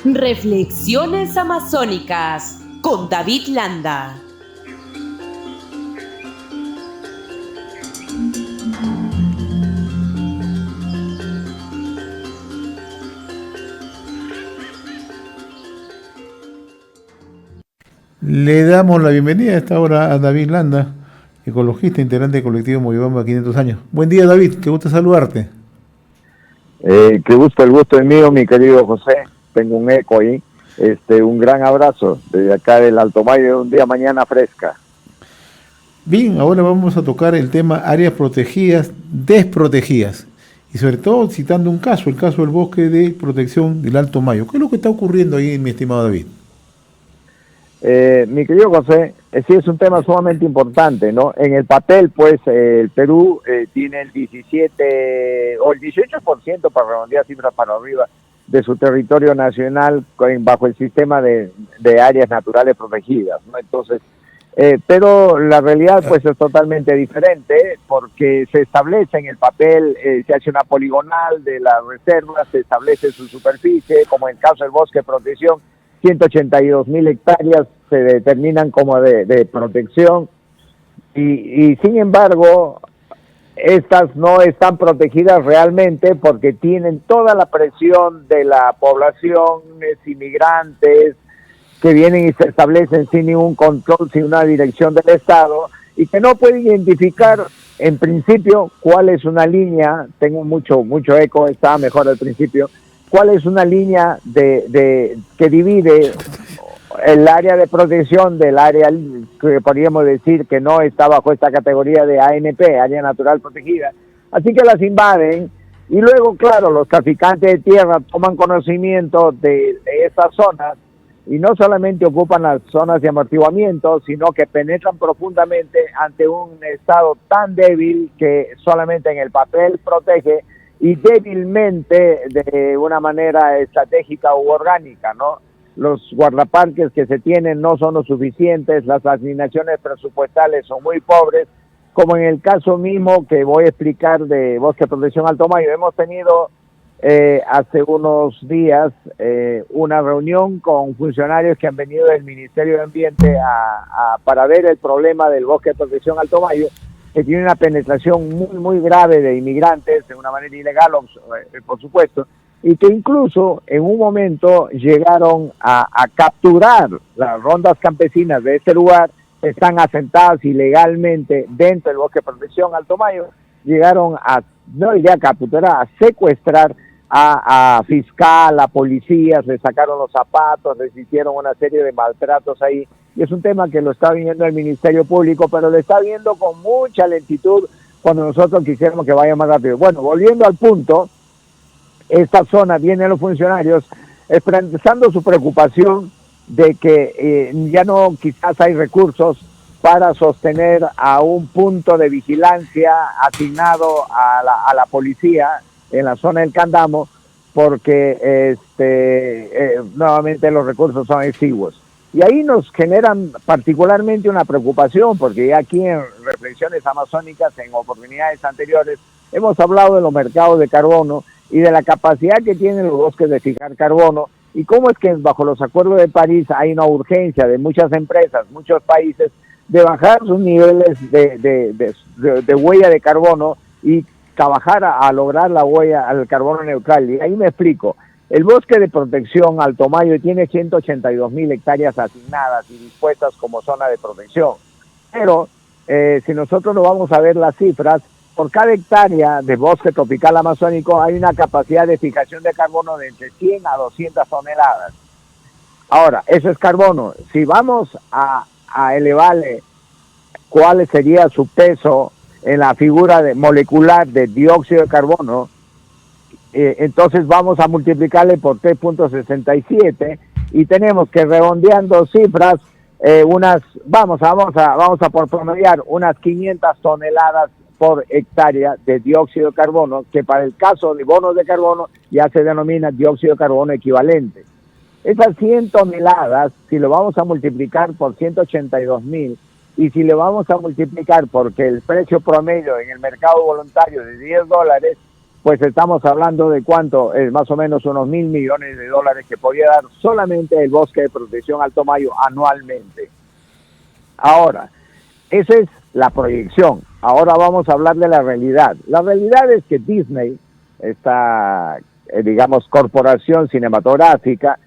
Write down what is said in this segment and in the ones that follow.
Reflexiones amazónicas con David Landa. Le damos la bienvenida a esta hora a David Landa, ecologista, integrante del colectivo Moyobamba 500 años. Buen día, David, qué gusto saludarte. Qué gusto, el gusto es mío, mi querido José. Tengo un eco ahí. Un gran abrazo desde acá del Alto Mayo, un día mañana fresca. Bien, ahora vamos a tocar el tema áreas protegidas, desprotegidas, y sobre todo citando un caso, el caso del bosque de protección del Alto Mayo. ¿Qué es lo que está ocurriendo ahí, mi estimado David? Mi querido José, sí es un tema sumamente importante, ¿no? En el papel, pues, el Perú tiene el 17 o el 18%, para redondear cifras para arriba, de su territorio nacional bajo el sistema de áreas naturales protegidas, ¿no? Entonces, pero la realidad, pues, es totalmente diferente, porque se establece en el papel, se hace una poligonal de la reserva, se establece su superficie, como en el caso del bosque de protección, 182,000 hectáreas se determinan como de protección y sin embargo estas no están protegidas realmente porque tienen toda la presión de la población, inmigrantes que vienen y se establecen sin ningún control, sin una dirección del Estado y que no pueden identificar en principio cuál es una línea. Tengo mucho eco, estaba mejor al principio. ¿Cuál es una línea que divide el área de protección del área que podríamos decir que no está bajo esta categoría de ANP, área natural protegida? Así que las invaden y luego, claro, los traficantes de tierra toman conocimiento de esas zonas y no solamente ocupan las zonas de amortiguamiento, sino que penetran profundamente ante un estado tan débil que solamente en el papel protege y débilmente de una manera estratégica u orgánica, ¿no? Los guardaparques que se tienen no son lo suficientes, las asignaciones presupuestales son muy pobres, como en el caso mismo que voy a explicar de Bosque de Protección Alto Mayo. Hemos tenido hace unos días una reunión con funcionarios que han venido del Ministerio de Ambiente para ver el problema del Bosque de Protección Alto Mayo, que tiene una penetración muy grave de inmigrantes de una manera ilegal, por supuesto, y que incluso en un momento llegaron a capturar las rondas campesinas de este lugar, están asentadas ilegalmente dentro del Bosque de Protección Alto Mayo, llegaron no diría a capturar, a secuestrar a fiscal, a policías, le sacaron los zapatos, les hicieron una serie de maltratos ahí, y es un tema que lo está viendo el Ministerio Público, pero lo está viendo con mucha lentitud cuando nosotros quisiéramos que vaya más rápido. Bueno, volviendo al punto, esta zona vienen los funcionarios expresando su preocupación de que ya no quizás hay recursos para sostener a un punto de vigilancia asignado a la policía en la zona del Candamo, porque nuevamente los recursos son exiguos. Y ahí nos generan particularmente una preocupación, porque ya aquí en Reflexiones Amazónicas, en oportunidades anteriores, hemos hablado de los mercados de carbono y de la capacidad que tienen los bosques de fijar carbono, y cómo es que bajo los acuerdos de París hay una urgencia de muchas empresas, muchos países, de bajar sus niveles de huella de carbono y trabajar a lograr la huella al carbono neutral. Y ahí me explico. El bosque de protección Alto Mayo tiene 182,000 hectáreas asignadas y dispuestas como zona de protección. Pero si nosotros no vamos a ver las cifras, por cada hectárea de bosque tropical amazónico hay una capacidad de fijación de carbono de entre 100 a 200 toneladas. Ahora, eso es carbono. Si vamos a elevarle cuál sería su peso en la figura molecular de dióxido de carbono, entonces vamos a multiplicarle por 3.67 y tenemos que, redondeando cifras, vamos a por promediar unas 500 toneladas por hectárea de dióxido de carbono, que para el caso de bonos de carbono ya se denomina dióxido de carbono equivalente. Esas 100 toneladas, si lo vamos a multiplicar por 182,000, y si le vamos a multiplicar porque el precio promedio en el mercado voluntario de $10, pues estamos hablando de cuánto, es más o menos unos $1.000 millones que podría dar solamente el bosque de protección Alto Mayo anualmente. Ahora, esa es la proyección. Ahora vamos a hablar de la realidad. La realidad es que Disney, esta, digamos, corporación cinematográfica,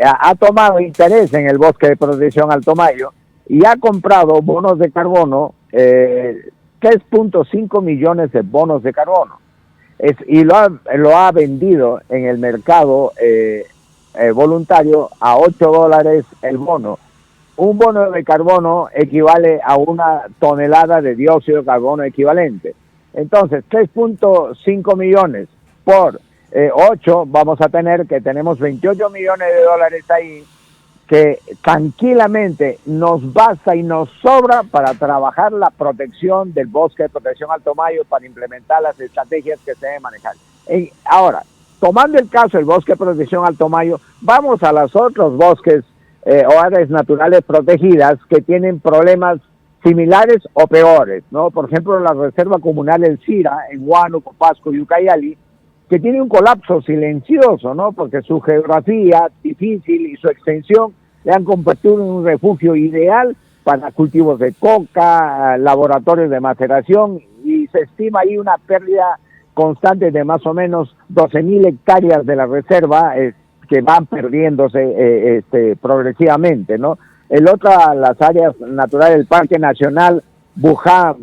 ha tomado interés en el bosque de protección Alto Mayo y ha comprado bonos de carbono, 3.5 millones de bonos de carbono. Y lo ha vendido en el mercado voluntario a $8 el bono. Un bono de carbono equivale a una tonelada de dióxido de carbono equivalente. Entonces, 3.5 millones por 8, vamos a tener que tenemos $28 millones ahí, que tranquilamente nos basta y nos sobra para trabajar la protección del bosque de protección Alto Mayo, para implementar las estrategias que se deben manejar. Ahora, tomando el caso del bosque de protección Alto Mayo, vamos a los otros bosques o áreas naturales protegidas que tienen problemas similares o peores, ¿no? Por ejemplo, la Reserva Comunal El Sira, en Huánuco, Pasco y Ucayali, que tiene un colapso silencioso, ¿no? Porque su geografía difícil y su extensión le han convertido en un refugio ideal para cultivos de coca, laboratorios de maceración, y se estima ahí una pérdida constante de más o menos 12.000 hectáreas de la reserva que van perdiéndose progresivamente, ¿no? Las áreas naturales del Parque Nacional Bujaja,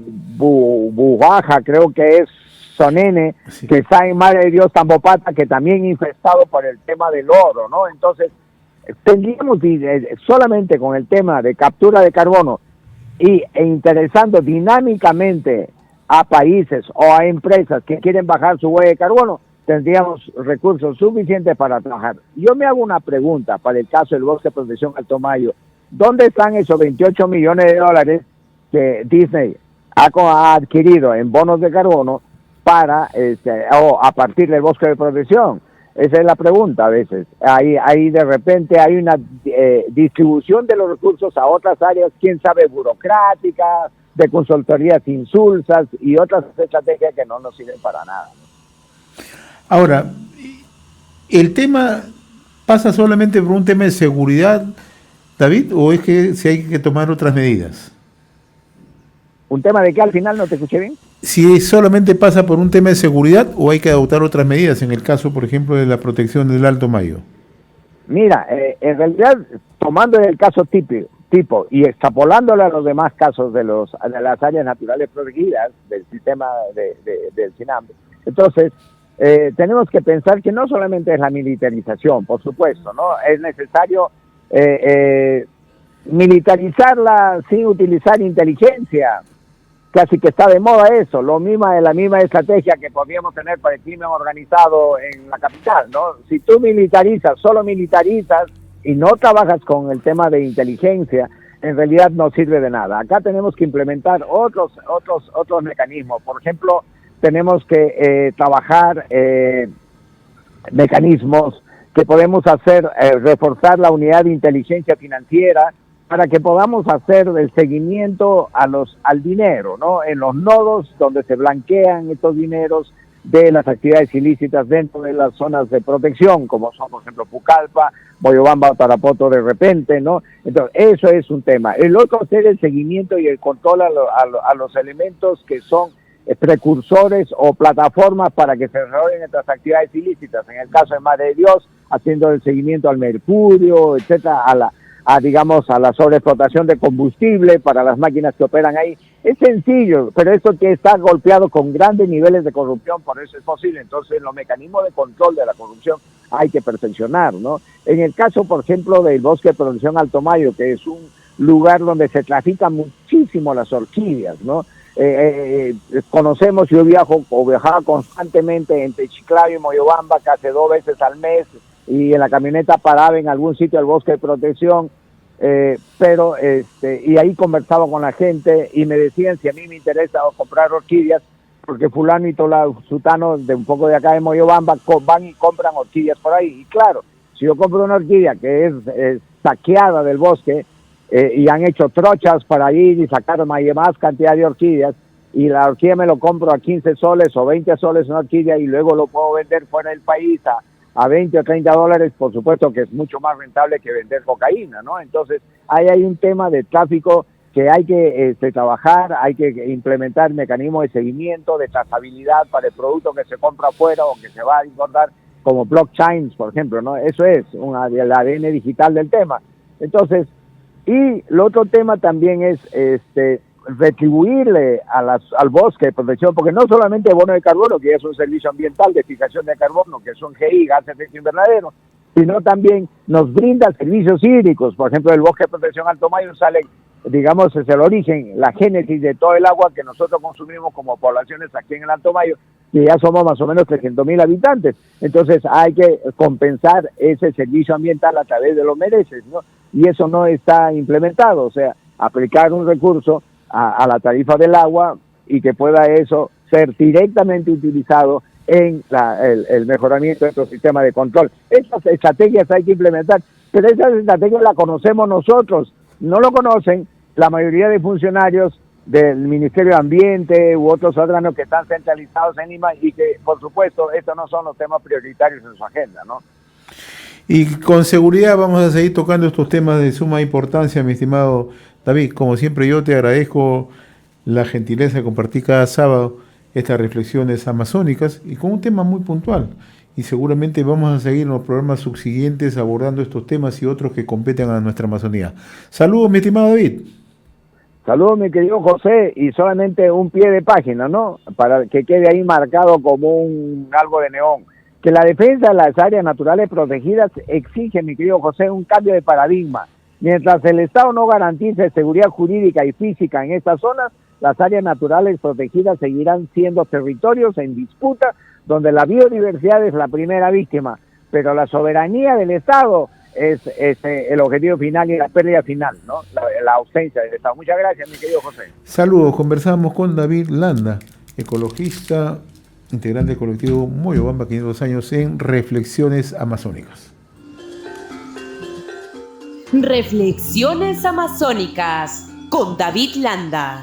creo que es Sonene, sí, que está en Madre de Dios Tambopata, que también infestado por el tema del oro, ¿no? Entonces, tendríamos solamente con el tema de captura de carbono e interesando dinámicamente a países o a empresas que quieren bajar su huella de carbono, tendríamos recursos suficientes para trabajar. Yo me hago una pregunta para el caso del bosque de protección Alto Mayo. ¿Dónde están esos $28 millones que Disney ha adquirido en bonos de carbono para o a partir del bosque de protección? Esa es la pregunta a veces. Ahí de repente hay una distribución de los recursos a otras áreas, quién sabe, burocráticas, de consultorías insulsas y otras estrategias que no nos sirven para nada. Ahora, ¿el tema pasa solamente por un tema de seguridad, David, o es que si hay que tomar otras medidas? ¿Un tema de qué al final no te escuché bien? Si solamente pasa por un tema de seguridad o hay que adoptar otras medidas, en el caso, por ejemplo, de la protección del Alto Mayo. Mira, en realidad, tomando el caso tipo y extrapolándolo a los demás casos de las áreas naturales protegidas del sistema del CINAM, entonces tenemos que pensar que no solamente es la militarización, por supuesto, ¿no? Es necesario militarizarla sin utilizar inteligencia. Casi que está de moda eso, la misma estrategia que podríamos tener para el crimen organizado en la capital, ¿no? Si tú solo militarizas y no trabajas con el tema de inteligencia, en realidad no sirve de nada. Acá tenemos que implementar otros mecanismos. Por ejemplo, tenemos que trabajar mecanismos que podemos hacer, reforzar la unidad de inteligencia financiera, para que podamos hacer el seguimiento al dinero, ¿no? En los nodos donde se blanquean estos dineros de las actividades ilícitas dentro de las zonas de protección, como son, por ejemplo, Pucallpa, Moyobamba, Tarapoto de repente, ¿no? Entonces, eso es un tema. El otro, hacer el seguimiento y el control a los elementos que son precursores o plataformas para que se desarrollen estas actividades ilícitas. En el caso de Madre de Dios, haciendo el seguimiento al mercurio, etcétera, a la sobreexplotación de combustible para las máquinas que operan ahí. Es sencillo, pero esto que está golpeado con grandes niveles de corrupción, por eso es posible. Entonces, los mecanismos de control de la corrupción hay que perfeccionar, ¿no? En el caso, por ejemplo, del bosque de protección Alto Mayo, que es un lugar donde se trafican muchísimo las orquídeas, ¿no? Conocemos, yo viajaba constantemente entre Chiclayo y Moyobamba casi 2 veces al mes, y en la camioneta paraba en algún sitio del bosque de protección, y ahí conversaba con la gente y me decían si a mí me interesa comprar orquídeas, porque fulano y sutano de un poco de acá de Moyobamba van y compran orquídeas por ahí. Y claro, si yo compro una orquídea que es saqueada del bosque, y han hecho trochas para ir y sacar más cantidad de orquídeas, y la orquídea me lo compro a 15 soles o 20 soles una orquídea y luego lo puedo vender fuera del país a 20 o 30 dólares, por supuesto que es mucho más rentable que vender cocaína, ¿no? Entonces, ahí hay un tema de tráfico que hay que trabajar, hay que implementar mecanismos de seguimiento, de trazabilidad para el producto que se compra afuera o que se va a importar, como blockchains, por ejemplo, ¿no? Eso es el ADN digital del tema. Entonces, y el otro tema también es retribuirle al bosque de protección, porque no solamente bono de carbono, que es un servicio ambiental de fijación de carbono, que son GI, gases de efecto invernadero, sino también nos brinda servicios hídricos. Por ejemplo, el bosque de protección Alto Mayo sale, digamos, es el origen, la génesis de todo el agua que nosotros consumimos como poblaciones aquí en el Alto Mayo, que ya somos más o menos 300.000 habitantes. Entonces hay que compensar ese servicio ambiental a través de los mereces, ¿no? Y eso no está implementado, o sea, aplicar un recurso a la tarifa del agua y que pueda eso ser directamente utilizado en el mejoramiento de nuestro sistema de control. Esas estrategias hay que implementar, pero esas estrategias las conocemos nosotros, no lo conocen la mayoría de funcionarios del Ministerio de Ambiente u otros órganos que están centralizados en Lima y que, por supuesto, estos no son los temas prioritarios en su agenda, ¿no? Y con seguridad vamos a seguir tocando estos temas de suma importancia, mi estimado David. Como siempre, yo te agradezco la gentileza de compartir cada sábado estas reflexiones amazónicas y con un tema muy puntual. Y seguramente vamos a seguir en los programas subsiguientes abordando estos temas y otros que competen a nuestra Amazonía. Saludos, mi estimado David. Saludos, mi querido José, y solamente un pie de página, ¿no? Para que quede ahí marcado como algo de neón. Que la defensa de las áreas naturales protegidas exige, mi querido José, un cambio de paradigma. Mientras el Estado no garantice seguridad jurídica y física en estas zonas, las áreas naturales protegidas seguirán siendo territorios en disputa donde la biodiversidad es la primera víctima, pero la soberanía del Estado es el objetivo final y la pérdida final, ¿no? La ausencia del Estado. Muchas gracias, mi querido José. Saludos, conversamos con David Landa, ecologista, integrante del colectivo Moyobamba, 500 años en Reflexiones Amazónicas. Reflexiones Amazónicas con David Landa.